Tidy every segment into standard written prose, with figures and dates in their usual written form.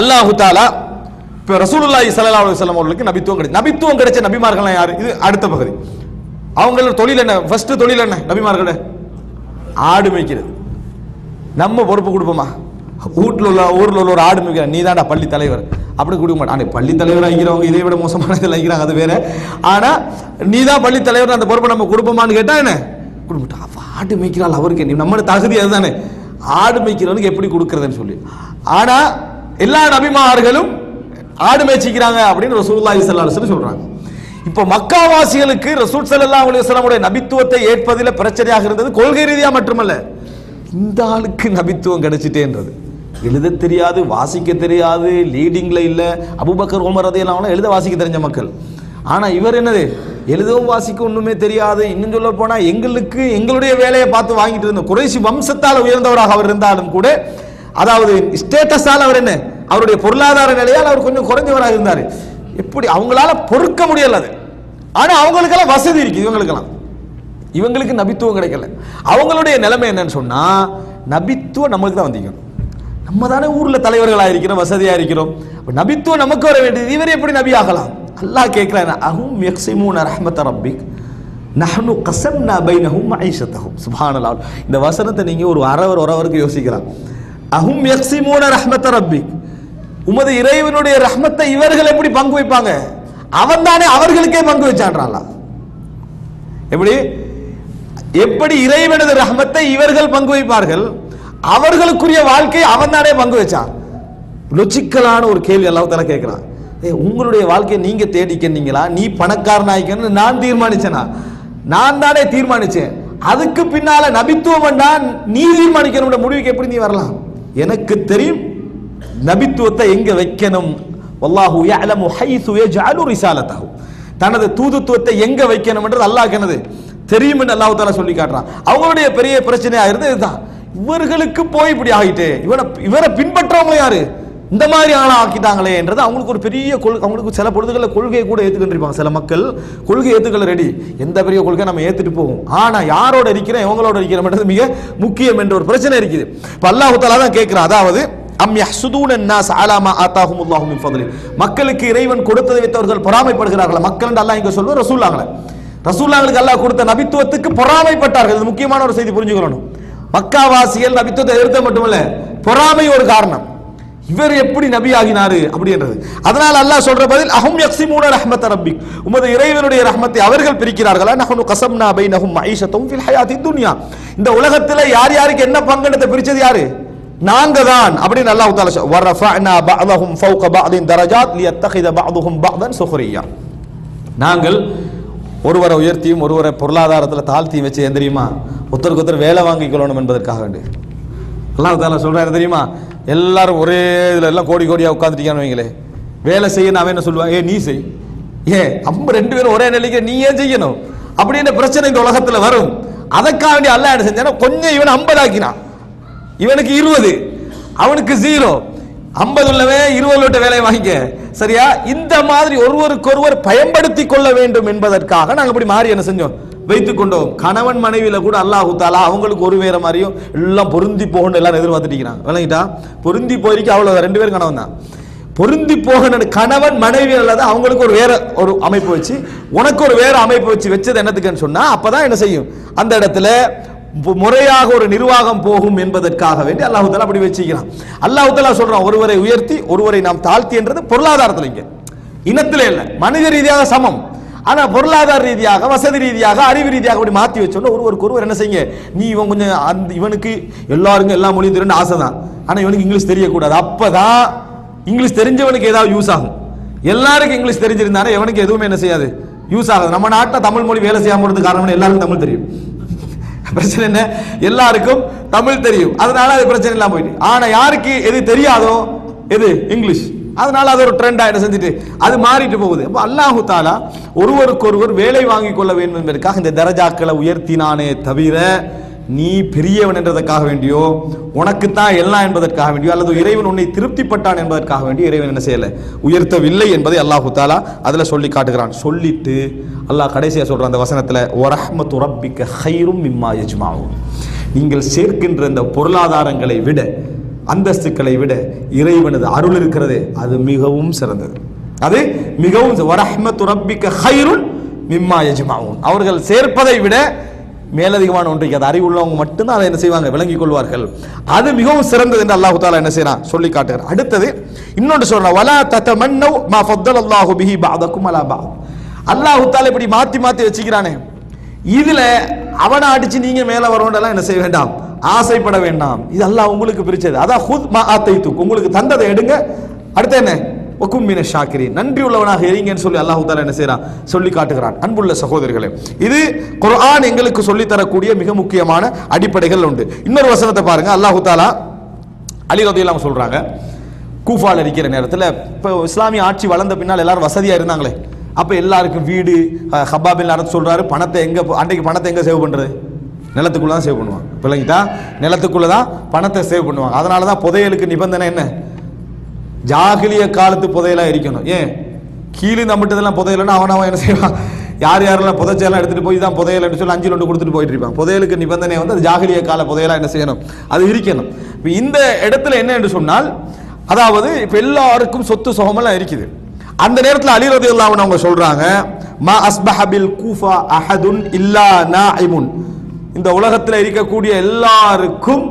அல்லாஹு தஆலா இப்ப ரசூலுல்லாஹி ஸல்லல்லாஹு அலைஹி வஸல்லம் அவர்களுக்கு நபித்துவம் கிடைச்ச நபிமார்கள் யாரு? இது அடுத்த பகுதி. அவங்களோட தொழில் என்ன? ஃபர்ஸ்ட் தொழில் என்ன நபிமார்களோட? ஆடு மேய்க்கிறது. நம்ம பொறுப்பு கொடுப்போமா? ஊர்ல உள்ள ஒரு ஆடு மேய்க்கிற நீ தான்டா பள்ளி தலைவர் அப்படி கொடுக்க மாட்டான். பள்ளி தலைவராக இருக்கிறவங்க இதை விட மோசமான இதில் இருக்கிறாங்க, அது வேற. ஆனா நீ தான் பள்ளி தலைவர், அந்த பொறுப்பை நம்ம கொடுப்போமான்னு கேட்டா என்ன கொடுக்க மாட்டோம். ஆடு மேய்க்கிறாள் அவருக்கு நம்ம தகுதி அதுதானே, ஆடு மேய்க்கிறவனுக்கு எப்படி கொடுக்கறதுன்னு சொல்லி. ஆனா எல்லா நபிமார்களும் ஆடு மேய்ச்சிக்கிறாங்க அப்படின்னு ரசூலுல்லாஹி ஸல்லல்லாஹு அலைஹி வஸல்லம் சொல்றாங்க. இப்போ மக்காவாசிகளுக்கு ரசூல் ஸல்லல்லாஹு அலைஹி வஸல்லம் நபித்துவத்தை ஏற்பதில் பிரச்சனையாக இருந்தது கொள்கை ரீதியா மட்டுமல்ல, இந்த ஆளுக்கு நபித்துவம் கிடைச்சிட்டேன்றது. எழுத தெரியாது, வாசிக்க தெரியாது, லீடிங்ல இல்ல. அபூபக்கர் உமர் ரலியல்லாஹு எழுத வாசிக்க தெரிஞ்ச மக்கள். ஆனா இவர் என்னது, எழுதவும் வாசிக்க ஒண்ணுமே தெரியாது. இன்னும் சொல்ல போனா எங்களுக்கு எங்களுடைய வேலையை பார்த்து வாங்கிட்டு இருந்த குறைஷி வம்சத்தால் உயர்ந்தவராக அவர் இருந்தாலும் கூட, அதாவது ஸ்டேட்டஸால் அவர் என்ன, அவருடைய பொருளாதார நிலையால் அவர் கொஞ்சம் குறைஞ்சவராக இருந்தார். எப்படி அவங்களால பொறுக்க முடியல அது. ஆனா அவங்களுக்கெல்லாம் வசதி இருக்கு, இவங்களுக்கு நபித்துவம் கிடைக்கல. அவங்களுடைய நிலைமை என்னன்னு சொன்னா, நபித்துவம் நம்மளுக்கு தான் வந்திக்கணும். நம்ம தானே ஊர்ல தலைவர்களாக இருக்கிறோம், வசதியா இருக்கிறோம். நபித்துவம் நமக்கு வர வேண்டியது, இவர் எப்படி நபி ஆகலாம்? அல்லாஹ் கேட்கிறான், அஹும் யக்ஸிமூன ரஹ்மத ரப்பிக் நஹ்னு கஸம்னா பைனஹும் மஈஷத்தஹும். சுப்ஹானல்லாஹ். இந்த வசனத்தை நீங்க ஒரு ஒருவருக்கு யோசிக்கலாம். அஹும் யக்ஸிமூன ரஹ்மத ரப்பிக், உமது இறைவனுடைய ரஹ்மத்தை இவர்கள் எப்படி பங்கு வைப்பாங்க? அவன் தானே அவர்களுக்கே பங்கு வச்சான்றான். எப்படி இறைவனது ரஹ்மத்தை இவர்கள் பங்கு வைப்பார்கள், அவர்களுக்குரிய வாழ்க்கை அவன் தானே பங்கு வச்சான். லொஜிக்கலான ஒரு கேள்வி அல்லாஹ் தஆலா கேட்கிறான். உங்களுடைய வாழ்க்கையை நீங்க தேடிக்கிறீங்களா? நீ பணக்காரன் ஆயிக்கன்னு நான் தீர்மானிச்சேனா? நான் தானே தீர்மானிச்சேன். அதுக்கு பின்னால நபித்துவம் வேண்டாம் நீ தீர்மானிக்கணும் முடிவுக்கு எப்படி நீ வரலாம்? எனக்கு தெரியும் நபித்துவத்தை எங்க வைக்கணும். வல்லாஹு யஅலமு ஹைஸு யஜஅலு ரிசாலத்தஹு, தனது தூதுத்துவத்தை எங்க வைக்கணும் என்றது அல்லாஹ்க்கு என்னது தெரியும் என்று அல்லாஹ் தஆலா சொல்லி காட்டுறான். அவங்களுடைய பெரிய பிரச்சனையா இருந்தது இதுதான். இவர்களுக்கு போய் இப்படி ஆகிட்டே, இவரை பின்பற்றவங்க யாரு இந்த மாதிரி ஆளா ஆக்கிட்டாங்களே என்றது அவங்களுக்கு ஒரு பெரிய அவங்களுக்கு சில பொழுதுகளில் கொள்கையை கூட ஏற்றுக்கின்றிருப்பாங்க. சில மக்கள் கொள்கை ஏற்றுக்கொள்ள ரெடி, எந்த பெரிய கொள்கை நம்ம ஏத்துட்டு போவோம். ஆனா யாரோட இருக்கிறோம் எவங்களோட இருக்கிறோம்ன்றது மிக முக்கியம் என்ற ஒரு பிரச்சனை இருக்குது. இப்ப அல்லாஹ் தஆலா தான் கேட்கிறான், அதாவது அம் யஹ்சுதூன அன்னாஸ் அலா மா ஆதாஹுமுல்லாஹு மின் ஃபத்லி, மக்களுக்கு இறைவன் கொடுத்ததை வைத்தவர்கள் பொறாமைப்படுகிறார்கள். மக்கள் என்று அல்லாஹ் இங்க சொல்லுவார் ரசூலுல்லாஹ்களுக்கு அல்லாஹ் கொடுத்த நபித்துவத்துக்கு பொறாமைப்பட்டார்கள். இது முக்கியமான ஒரு செய்தி புரிஞ்சுக்கணும். மக்காவாசிகள் நபித்துவத்தை எதிர்த்த மட்டுமல்ல, பொறாமை ஒரு காரணம். இவர் எப்படி நபி ஆகினாரு அப்படின்றது. அதனால அல்லாஹ் சொல்ற பதில் அஹும் யக்ஸிமூன ரஹ்மத ரப்பிக், உமது இறைவனுடைய ரஹ்மத்தை அவர்கள் பிரிக்கிறார்களா? நஹ்னு கஸம்னா பைனஹும் மஈஷத்தஹும் ஃபில் ஹயாத்தித் துன்யா, இந்த உலகத்துல யார் யாருக்கு என்ன பங்கெடுத்து பிரிச்சது யாரு? நாங்க தான் அப்படின்னு அல்லாஹ் தஆலா சொல்றார். வரஃபஅனா பஅதஹும் ஃபௌக பஅதின் தரஜாத் லியத்தகித பஅதுஹும் பஅதன் சுக்ரியா, நாங்கள் ஒருவரை உயர்த்தியும் ஒருவரை பொருளாதாரத்தில் தாழ்த்தியும் வச்சு ஏன் தெரியுமா? ஒருத்தருக்கு ஒருத்தர் வேலை வாங்கிக் கொள்ளணும் என்பதற்காக வேண்டி அல்லாஹ் தஆலா சொல்றாரு தெரியுமா? எல்லாரும் ஒரே இதுல எல்லாம் கோடி கோடியா உட்காந்துட்டீங்கன்னு வைங்களே, வேலை செய்யணும் அவன் என்ன சொல்லுவான், நீ செய், ரெண்டு பேரும் ஒரே நிலைக்கு நீ ஏன் செய்யணும் அப்படின்னு பிரச்சனை இந்த உலகத்துல வரும். அதற்காக வேண்டி அல்லாஹ் என்ன செஞ்சானா, கொஞ்சம் இவன் 50 ஆக்கினான், இவனுக்கு 20 அவனுக்கு 0, 50 உள்ளவன் 20 வேலையை வாங்கிக்க, சரியா? இந்த மாதிரி ஒருவருக்கொருவர் பயன்படுத்தி கொள்ள வேண்டும் என்பதற்காக நாங்கள் இப்படி மாறி என்ன செஞ்சோம், வைத்துக் கொண்டோம். கணவன் மனைவியில கூட அல்லாஹ் தஆலா அவங்களுக்கு ஒரு வேற மாதிரியும் எல்லாம் பொருந்தி போகணும் எல்லாரும் எதிர்பார்த்துட்டீங்க, விளங்கிட்டா? பொருந்தி போயிருக்கா அவ்வளவு, 2 பேரும் கணவன் தான். பொருந்தி போகணும் கணவன் மனைவி அல்லது அவங்களுக்கு ஒரு வேற ஒரு அமைப்பு வச்சு, உனக்கு ஒரு வேற அமைப்பு வச்சது என்னத்துக்குன்னு சொன்னா, அப்பதான் என்ன செய்யும், அந்த இடத்துல முறையாக ஒரு நிர்வாகம் போகும் என்பதற்காக வேண்டி அல்லாஹ் தஆலா அப்படி வச்சிருக்கிறான். அல்லாஹ் தஆலா சொல்றான், ஒருவரை உயர்த்தி ஒருவரை நாம் தாழ்த்தி என்றது பொருளாதாரத்தில், இங்க இனத்திலே இல்ல, மனித ரீதியாக சமம். ஆனா பொருளாதார ரீதியாக, வசதி ரீதியாக, அறிவு ரீதியாக அப்படி மாத்தி வச்சோம்னா ஒருவருக்கு ஒருவர் என்ன செய்யுங்க, நீ இவன் கொஞ்சம் இவனுக்கு எல்லாருக்கும் எல்லா மொழியும் தெரியும் ஆசை தான், ஆனா இவனுக்கு இங்கிலீஷ் தெரியக்கூடாது, அப்பதான் இங்கிலீஷ் தெரிஞ்சவனுக்கு ஏதாவது யூஸ் ஆகும். எல்லாருக்கும் இங்கிலீஷ் தெரிஞ்சிருந்தானே எவனுக்கு எதுவுமே என்ன செய்யாது, யூஸ் ஆகாது. நம்ம நாட்டில் தமிழ் மொழி வேலை செய்யாம போறது காரணம் எல்லாருக்கும் தமிழ் தெரியும். பிரச்சனை என்ன, எல்லாருக்கும் தமிழ் தெரியும், அதனால அது பிரச்சனை இல்லாம போயிட்டு. ஆனா யாருக்கு எது தெரியாதோ, எது இங்கிலீஷ், அதனால அது ஒரு ட்ரெண்ட் ஆயிட்டு செஞ்சுட்டு அது மாறிட்டு போகுது. அப்ப அல்லாஹ் தஆலா ஒருவருக்கொருவர் வேலை வாங்கி கொள்ள வேண்டும் என்பதற்காக இந்த தரஜாக்களை உயர்த்தினானே தவிர, நீ பெரியவன் என்றதற்காக வேண்டியோ, உனக்குத்தான் எல்லாம் என்பதற்காக வேண்டியோ, அல்லது இறைவன் உன்னை திருப்திப்பட்டான் என்பதற்காக வேண்டியோ இறைவன் என்ன செய்யல, உயர்த்தவில்லை என்பதை அல்லாஹ் தஆலா அதுல சொல்லி காட்டுகிறான். சொல்லிட்டு அல்லாஹ் கடைசியா சொல்றான் அந்த வசனத்துல, வரஹ்மத்து ரப்பிக கைரும் மிம்மா யஜ்மஊன், நீங்கள் சேர்க்கின்ற இந்த பொருளாதாரங்களை விட அந்தஸ்துக்களை விட இறைவனது அருள் இருக்கிறது அது மிகவும் சிறந்தது. அது மிகவும் வரஹ்மத்து ரப்பிக கைருன் மிம்மா யஜ்மஊன். அவர்கள் சேர்ப்பதை விட மேலதிகமான ஒன்றைக்கு அது அறிவுள்ளவங்க மட்டும்தான் அதை என்ன செய்வாங்க, விளங்கிக் கொள்வார்கள். அது மிகவும் சிறந்தது என்று அல்லாஹ் தஆலா என்ன செய்யறான், சொல்லி காட்டுகிறார். அடுத்தது இன்னொன்று சொல்றான், வலா ததமன்னு மா ஃபத்தலல்லாஹு பிஹி பஅதக்கும் அலா பஅத். அல்லாஹ் தஆலா இப்படி மாத்தி மாத்தி வச்சுக்கிறானே, இதுல அவனை அடிச்சு நீங்க மேல வரணும்ன்றலாம் என்ன செய்ய வேண்டாம், ஆசைப்பட வேண்டாம். இது அல்லாஹ் உங்களுக்கு பிரிச்சது. அதான் ஹுத் மா ஆதைதுக், உங்களுக்கு தந்ததை எடுங்க. அடுத்து என்ன, வகும் மின ஷாக்கிரீன், நன்றி உள்ளவனாக இருங்கன்னு சொல்லி அல்லாஹ் தஆலா என்ன செய்யறான், சொல்லி காட்டுகிறான். அன்புள்ள சகோதரர்களே, இது குர்ஆன் எங்களுக்கு சொல்லி தரக்கூடிய மிக முக்கியமான அடிப்படைகள் உண்டு. இன்னொரு வசனத்தை பாருங்க, அல்லாஹ் தஆலா அலி ரலியல்லாஹு சொல்றாங்க, கூஃபால இருக்கிற நேரத்தில் இப்போ இஸ்லாமிய ஆட்சி வளர்ந்த பின்னால் எல்லாரும் வசதியா இருந்தாங்களே, அப்ப எல்லாருக்கும் வீடு, ஹப்பாப் பின் அரத் சொல்றாரு, பணத்தை எங்க அன்றைக்கு பணத்தை எங்க சேவ் பண்றது, நிலத்துக்குள்ள தான் சேவ் பண்ணுவாங்க. பிள்ளைங்கிட்டா நிலத்துக்குள்ள தான் பணத்தை சேவ் பண்ணுவாங்க. அதனால தான் புதையலுக்கு நிபந்தனை என்ன, ஜாகிலிய காலத்து புதையலா இருக்கணும். ஏன் கீழே நம்மட்டதெல்லாம் புதையலன்னா அவன் என்ன செய்வான், யார் யாரெல்லாம் புதைச்செல்லாம் எடுத்துட்டு போய் தான் புதையல் சொல்லி 5 லொண்டு கொடுத்துட்டு போயிட்டு இருப்பான். புதையலுக்கு நிபந்தனை வந்து அது ஜாகிலிய கால புதையலா என்ன செய்யணும், அது இருக்கணும். இப்போ இந்த இடத்துல என்ன என்று சொன்னால், அதாவது இப்ப எல்லாருக்கும் சொத்து சுகமெல்லாம் இருக்குது. அந்த நேரத்தில் அலி ரலியல்லாஹு அன்ஹு அவங்க சொல்றாங்க, மா அஸ்பஹ பில் கூஃபா அஹதுன் இல்லா நாஇமுன். இந்த உலகத்தில் இருக்கக்கூடிய எல்லாருக்கும்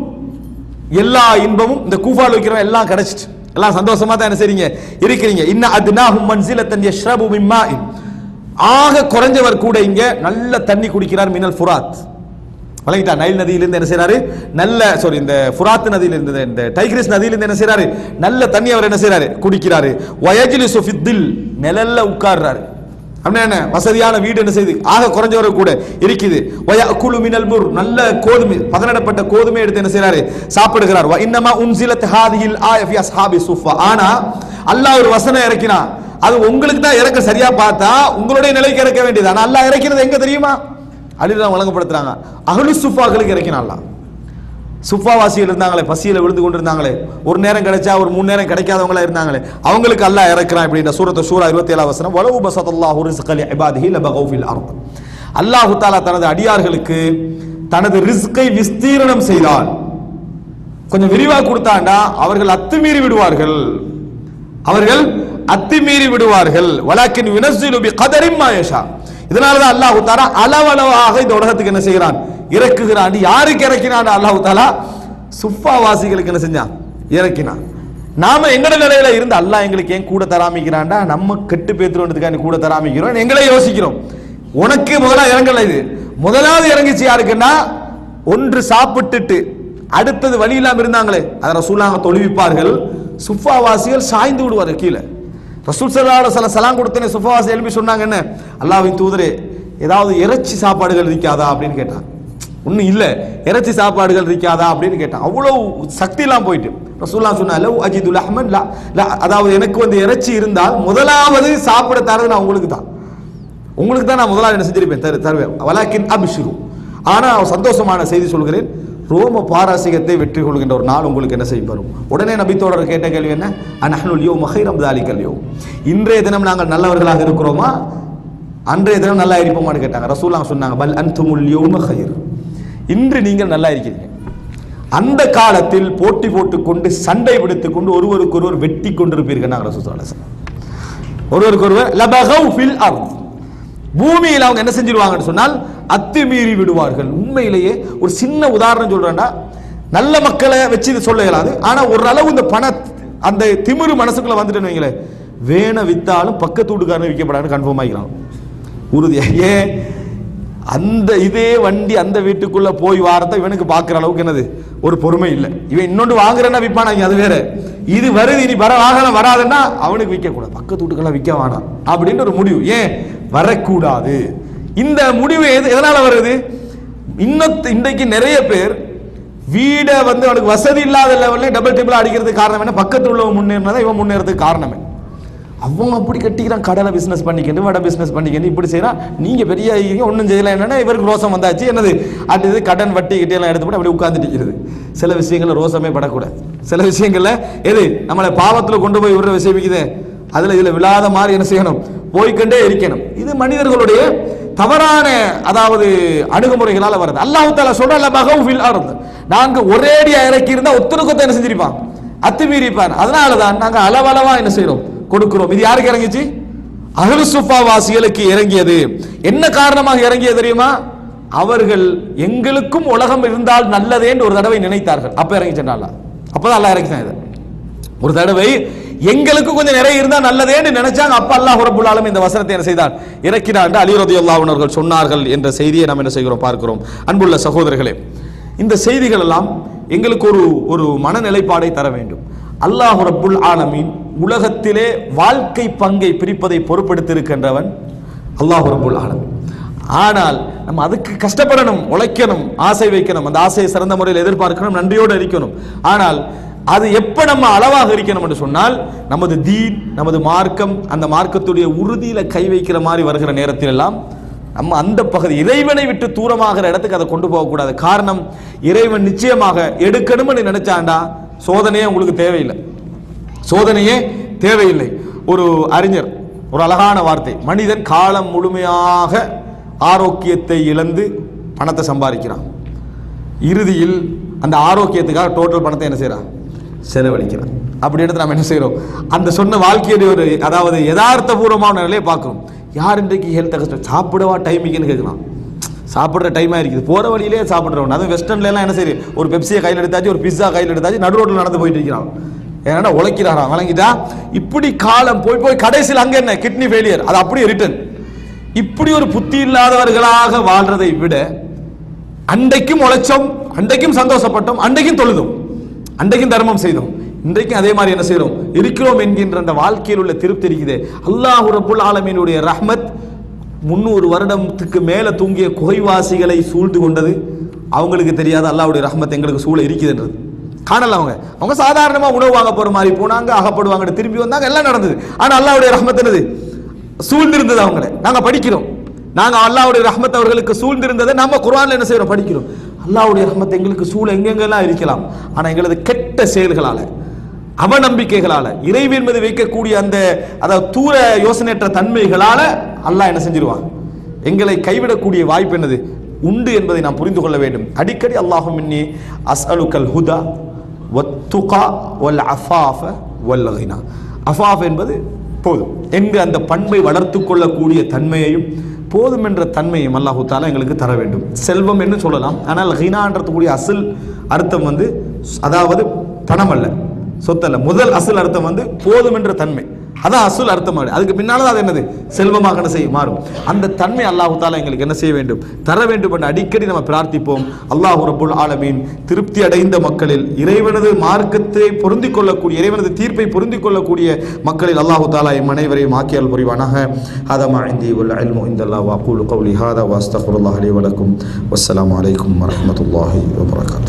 எல்லா இன்பமும் இந்த கூஃபால இருக்கிற எல்லாம் கிடைச்சிட்டு எல்லாம் சந்தோஷமா தான் என்ன செய்றீங்க, இருக்கிறீங்க. இன்ன அத்னாஹும் மன்சிலத்தன் யஷ்ரபு மின் மாஇன். ஆக குறைஞ்சவர் கூட இங்க நல்ல தண்ணி குடிக்கிறார், மினல் ஃபுராத். வழங்கிட்டா, நைல் நதியிலிருந்து என்ன செய்யறாரு, நல்ல இந்த ஃபுராத் நதியிலிருந்து, இந்த டைக்ரிஸ் நதியிலிருந்து என்ன செய்யறாரு, நல்ல தண்ணி அவர் என்ன செய்யறாரு, குடிக்கிறாரு. வயஜ்லிசு ஃபித்தில், நிழல்ல உட்கார்றாரு. அப்படின்னா என்ன, வசதியான வீடு என்ன செய்யுது, ஆக குறைஞ்சவரை கூட இருக்குது. வயகுலு மினல் முர், நல்ல கோதுமை, பதனிடப்பட்ட கோதுமை எடுத்து என்ன செய்யறாரு, சாப்பிடுகிறார். வ இன்னமா உன்சிலத் ஹாதிஹில் ஆய ஃபி அஸ்ஹாபி சுஃபா. ஆனா அல்லாஹ் ஒரு வசனம் இறக்கினான், அது உங்களுக்கு தான் இறக்க, சரியா பார்த்தா உங்களுடைய நிலைக்கு இறக்க வேண்டியது. ஆனா அல்லாஹ் இறக்கிறது எங்க தெரியுமா, அலிதான் வழங்கப்படுத்துறாங்க, அஹ்லு சுஃபாக்களுக்கு இறக்கினான் அல்லாஹ். சுஃபாவாசிகள் இருந்தாங்களே, பசியில விழுந்து கொண்டு இருந்தாங்களே, ஒரு நேரம் கிடைச்சா ஒரு 3 நேரம் கிடைக்காதவங்களா இருந்தாங்களே, அவங்களுக்கு அல்லாஹ் இறக்குறான். இப்படின்ற சூரத்து ஷூரா 27 வசனம், வலவு பஸத்தல்லாஹு ரிஸ்க லிஇபாதிஹி லபகௌ ஃபில் அர்த். அல்லாஹ் தஆலா தனது அடியார்களுக்கு தனது ரிஸ்கை விஸ்தீரணம் செய்தால், கொஞ்சம் விரிவா கொடுத்தாண்டா அவர்கள் அத்துமீறி விடுவார்கள், அவர்கள் அத்துமீறி விடுவார்கள். வலாக்கின் யுனஸ்ஸிலு பிகதரின் மா யஷா. இதனால தான் அல்லாஹ் தஆலா அளவளவாக இந்த உலகத்துக்கு என்ன செய்கிறான், இறக்குகிறான். யாருக்கு இறக்கினான், அல்லாஹ் தஆலா சுஃபா வாசிகளுக்கு என்ன செஞ்சான், இறக்கினான். நாம எங்கட நிலையில இருந்து அல்லாஹ் எங்களுக்கு ஏன் கூட தராமிக்கிறான்டா, நம்ம கெட்டு பேத்துறதுக்காக கூட தராமிக்கிறோம், எங்களே யோசிக்கிறோம். உனக்கு முதல்ல இறங்கல, இது முதலாவது இறங்கிச்சு யாருக்குன்னா, ஒன்று சாப்பிட்டுட்டு அடுத்தது வழி இல்லாம இருந்தாங்களே, அதை ரசூலுல்லாஹ் தொழுவிப்பார்கள். சுஃபா வாசிகள் சாய்ந்து விடுவார்கள் கீழே. ரசூல் ஸல்லல்லாஹு அலைஹி வஸல்லம் சலாம் கொடுத்தனே சுஃபா வாசி எழுப்பி சொன்னாங்க, என்ன அல்லாஹ்வின் தூதரே, ஏதாவது இறைச்சி சாப்பாடுகள் இருக்காதா அப்படின்னு கேட்டான். ஒன்றும் இல்லை, இறைச்சி சாப்பாடுகள் இருக்காதா அப்படின்னு கேட்டான். அவ்வளவு சக்தியெல்லாம் போயிட்டு ரசூலுல்லாஹ் சொன்னா, லவ் அஜிதுல் அஹ்மன் லா, அதாவது எனக்கு வந்து இறைச்சி இருந்தால் முதலாவது சாப்பிட தரது நான் உங்களுக்கு தான், உங்களுக்கு தான் நான் முதலாவது என்ன செஞ்சிருப்பேன், தருவேன். வலாக்கின் அபிஷிரு, ஆனா சந்தோஷமான செய்தி சொல்கிறேன், ரோம பாரசீகத்தை வெற்றி கொள்கின்ற ஒரு நாள் உங்களுக்கு என்ன செய்ய வரும். உடனே நபி தோழர் கேட்ட கேள்வி என்ன, அனஹ்னுல் யௌம கைரம் தாலிகல் யௌம், இன்றைய தினம் நாங்கள் நல்லவர்களாக இருக்கிறோமா, அன்றைய தினம் நல்லா இருப்போமான்னு கேட்டாங்க. ரசூலுல்லாஹ் சொன்னாங்க, பல் அன்துமுல் யௌம கைர், இன்று நீங்கள் நல்லா இருக்கிறீங்க. அந்த காலத்தில் போட்டி போட்டுக்கொண்டு சண்டை பிடித்துக் கொண்டு ஒருவருக்கொருவர் வெட்டி கொண்டிருப்பீர்கள். நாங்கள் ரசூலுல்லாஹ் ஸல்லல்லாஹு அலைஹி வஸல்லம் ஒருவருக்கொருவர் லபகௌ ஃபில் அர்த், பூமியில் அவங்க என்ன செஞ்சிருவாங்கன்னு சொன்னால் அத்துமீறி விடுவார்கள். உண்மையிலேயே ஒரு சின்ன உதாரணம் சொல்றேன்டா, நல்ல மக்களை வச்சு இது சொல்ல இயலாது, ஆனா ஒரு அளவு இந்த பண அந்த திமிரு மனசுக்குள்ள வந்துட்டு வைங்களேன், வேண வித்தாலும் பக்கத்து வீட்டுக்காரன் விற்கப்படாது கன்ஃபார்ம் ஆகிக்கிறான் உறுதியா. ஏன், அந்த இதே வண்டி அந்த வீட்டுக்குள்ள போய் வாரத்தை இவனுக்கு பார்க்குற அளவுக்கு என்னது ஒரு பொறுமை இல்லை. இவன் இன்னொன்று வாங்குறேன்னா விற்பானாங்க, அது வேற. இது வருது, இனி வர வாகனம் வராதுன்னா அவனுக்கு விற்கக்கூடாது, பக்கத்து வீட்டுக்கெல்லாம் விற்க வேணாம் அப்படின்ற ஒரு முடிவு. ஏன் வரக்கூடாது, இந்த முடிவு எதனால வருது, இன்றைக்கு நிறைய பேர் வீடை வந்து அவனுக்கு வசதி இல்லாத லெவல்ல டபுள் டேபிள் அடிக்கிறதுக்கு காரணம் என்ன, பக்கத்தில் உள்ளவன் முன்னேறினதான் இவன் முன்னேறதுக்கு காரணமே. அவங்க அப்படி கட்டிக்கிறான், கடலை பிசினஸ் பண்ணிக்கிட்டு வடை பிசினஸ் பண்ணிக்கிட்டு இப்படி செய்யறான். நீங்க பெரிய ஒன்றும் செய்யலாம், என்னன்னா இவருக்கு ரோசம் வந்தாச்சு, என்னது அது கடன் வட்டி கிட்டே எல்லாம் எடுத்து போட்டு அப்படி உட்கார்ந்துட்டு. சில விஷயங்கள்ல ரோசமே படக்கூடாது, சில விஷயங்கள்ல எது நம்மளை பாவத்தில் கொண்டு போய் விடுற விஷயம் இருக்குது, அதுல இதுல விழாத மாதிரி என்ன செய்யணும், போய்கொண்டே இருக்கணும். இது மனிதர்களுடைய தவறான அதாவது அணுகுமுறைகளால் வருது. அல்லாஹ் தஆலா சொல்றான் பகவ் ஃபில் அர்த், நாங்க ஒரேடியா இறக்கி இருந்தா ஒத்தனுக்கு என்ன செஞ்சிருப்பான், அத்துமீறிப்பான். அதனாலதான் நாங்க அளவளவா என்ன செய்யறோம், கொடுக்கிறோம். இது யாருக்கு இறங்கிச்சு? அஹ்லு சுஃபா வாசிகளுக்கு இறங்கியது. என்ன காரணமாக இறங்கியது தெரியுமா? அவர்கள் எங்களுக்கும் உலகம் இருந்தால் நல்லதே என்று ஒரு தடவை நினைத்தார்கள். அப்ப இறங்கிச்சு அல்லாஹ். அப்பதான் அல்லாஹ் இறக்கிச்சான் இதை. ஒரு தடவை எங்களுக்கு கொஞ்சம் நிறைய இருந்தா நல்லதே என்று நினைச்சாங்க. அப்ப அல்லாஹ் ரப்பல் ஆலமீன் இந்த வசனத்தை என்ன செய்தான், இறக்கினார் என்று அலி ரலியல்லாஹு அன்ஹு அவர்கள் சொன்னார்கள் என்ற செய்தியை நாம் என்ன செய்கிறோம், பார்க்கிறோம். அன்புள்ள சகோதரர்களே, இந்த செய்திகள் எல்லாம் எங்களுக்கு ஒரு மனநிலைப்பாடை தர வேண்டும். அல்லாஹ் ரப்புல் ஆலமீன் உலகத்திலே வாழ்க்கை பங்கை பிரிப்பதை பொறுப்பெடுத்திருக்கின்றவன் அல்லாஹ் ரப்புல் ஆலமீன். ஆனால் நம்ம அதுக்கு கஷ்டப்படணும், உழைக்கணும், ஆசை வைக்கணும், அந்த ஆசையை சிறந்த முறையில் எதிர்பார்க்கணும், நன்றியோடு இருக்கணும். ஆனால் அது எப்ப நம்ம அளவாக இருக்கணும் என்று சொன்னால், நமது தீன், நமது மார்க்கம், அந்த மார்க்கத்துடைய உறுதியில கை வைக்கிற மாதிரி வருகிற நேரத்தில் எல்லாம் நம்ம அந்த பகுதி இறைவனை விட்டு தூரமாகிற இடத்துக்கு அதை கொண்டு போகக்கூடாது. காரணம், இறைவன் நிச்சயமாக எடுக்கணும்னு நினைச்சாண்டா சோதனையே உங்களுக்கு தேவையில்லை, சோதனையே தேவையில்லை. ஒரு அறிஞர் ஒரு அழகான வார்த்தை, மனிதன் காலம் முழுமையாக ஆரோக்கியத்தை இழந்து பணத்தை சம்பாதிக்கிறான், இறுதியில் அந்த ஆரோக்கியத்துக்காக டோட்டல் பணத்தை என்ன செய்யறான், செலவழிக்கிறான். அப்படி எடுத்து நம்ம என்ன செய்யறோம், அந்த சொன்ன வாழ்க்கையுடைய ஒரு அதாவது யதார்த்தபூர்வமான நிலையை பார்க்கிறோம். யார் இன்றைக்கு ஹெல்த் கஷ்டம், சாப்பிடவா டைமிங்னு கேட்கலாம், சாப்பிட்ற டைமாக இருக்குது, போகிற வழியிலே சாப்பிட்றவன். அதுவும் வெஸ்டர்ன்ல எல்லாம் என்ன செய்யுது, ஒரு பெப்சியை கையில் எடுத்தாச்சு, ஒரு பிஸ்ஸா கையில் எடுத்தாச்சு, நடு ரோட்டில் நடந்து போயிட்டு இருக்கிறான். ஏன்னா உழைக்கிறாராம், வழங்கிட்டா. இப்படி காலம் போய் போய் கடைசியில் அங்கே என்ன, கிட்னி ஃபெயிலியர், அது அப்படியே ரிட்டர்ன். இப்படி ஒரு புத்தி இல்லாதவர்களாக வாழ்றதை விட அன்றைக்கும் உழைச்சோம், அன்றைக்கும் சந்தோஷப்பட்டோம், அன்றைக்கும் தொழுதோம், அன்றைக்கும் தர்மம் செய்தோம், இன்றைக்கும் அதே மாதிரி என்ன செய்யறோம், இருக்கிறோம் என்கின்ற அந்த வாழ்க்கையில் உள்ள திருப்தி இருக்குது. அல்லாஹ் ரப்புல் ஆலமீனுடைய ரஹ்மத் 300 வருடத்துக்கு மேல தூங்கிய குகைவாசிகளை சூழ்ந்து கொண்டது. அவங்களுக்கு தெரியாத அல்லாஹ்வுடைய ரஹ்மத் எங்களுக்கு சூழ இருக்குதுன்றது காணல. அவங்க சாதாரணமா உணவு வாங்க போற மாதிரி போனாங்க, அகப்படுவாங்க, திரும்பி வந்தாங்க, எல்லாம் நடந்தது. ஆனா அல்லாஹ்வுடைய ரஹ்மத் என்னது, சூழ்ந்திருந்தது. அவங்களை நாங்க படிக்கிறோம், நாங்க அல்லாஹ்வுடைய ரஹ்மத் அவர்களுக்கு சூழ்ந்திருந்ததை நம்ம குர்ஆன்ல என்ன செய்யறோம், படிக்கிறோம். அல்லாஹ்வுடைய ரஹ்மத் எங்களுக்கு சூழ எங்கெங்கெல்லாம் இருக்கலாம். ஆனா எங்களது கெட்ட செயல்களால, அவநம்பிக்கைகளால, இறைவன் மீது வைக்கக்கூடிய அந்த அதாவது தூர யோசனையற்ற தன்மைகளால அல்லாஹ் என்ன செஞ்சிருவான், எங்களை கைவிடக்கூடிய வாய்ப்பு என்னது உண்டு என்பதை நாம் புரிந்து கொள்ள வேண்டும். அடிக்கடி அல்லாஹும் இன்னி அஸ்அலுக்கல் ஹுதா வத்துகா வல் அஃபாஃப வல் கினா. அஃபாஃப் என்பது போதும் என்று அந்த பண்பை வளர்த்து கொள்ளக்கூடிய தன்மையையும் போதும் என்ற தன்மையும் அல்லாஹு தஆலா எங்களுக்கு தர வேண்டும். செல்வம் என்று சொல்லலாம், ஆனால் கினான்றதுக்கூடிய அசல் அர்த்தம் வந்து அதாவது பணம் அல்ல, சொத்தல்ல. முதல் அசல் அர்த்தம் வந்து போதும் என்ற தன்மை, அதான் அசல் அர்த்தம். அதுக்கு பின்னால அது என்னது, செல்வமாக என்ன செய்ய மாறும். அந்த தன்மை அல்லாஹு தஆலா எங்களுக்கு என்ன செய்ய வேண்டும், தர வேண்டும் என்று அடிக்கடி நம்ம பிரார்த்திப்போம். அல்லாஹ் ரப்புல் ஆலமீன் திருப்தி அடைந்த மக்களில், இறைவனது மார்க்கத்தை பொருந்திக் கொள்ளக்கூடிய, இறைவனது தீர்ப்பை பொருந்திக் கொள்ளக்கூடிய மக்களில் அல்லாஹு தஆலா எம் அனைவரையும் ஆக்கியல் புரிவானாக. ஹதா மா இன்தி வல் இல்மு இன்தல்லாஹ் வ அகூலு கௌலி ஹாதா வ அஸ்தக்ஃபிருல்லாஹ் லி வ லக்கும். வஸ்ஸலாமு அலைக்கும் வ ரஹ்மத்துல்லாஹி வ பரகாத்துஹு.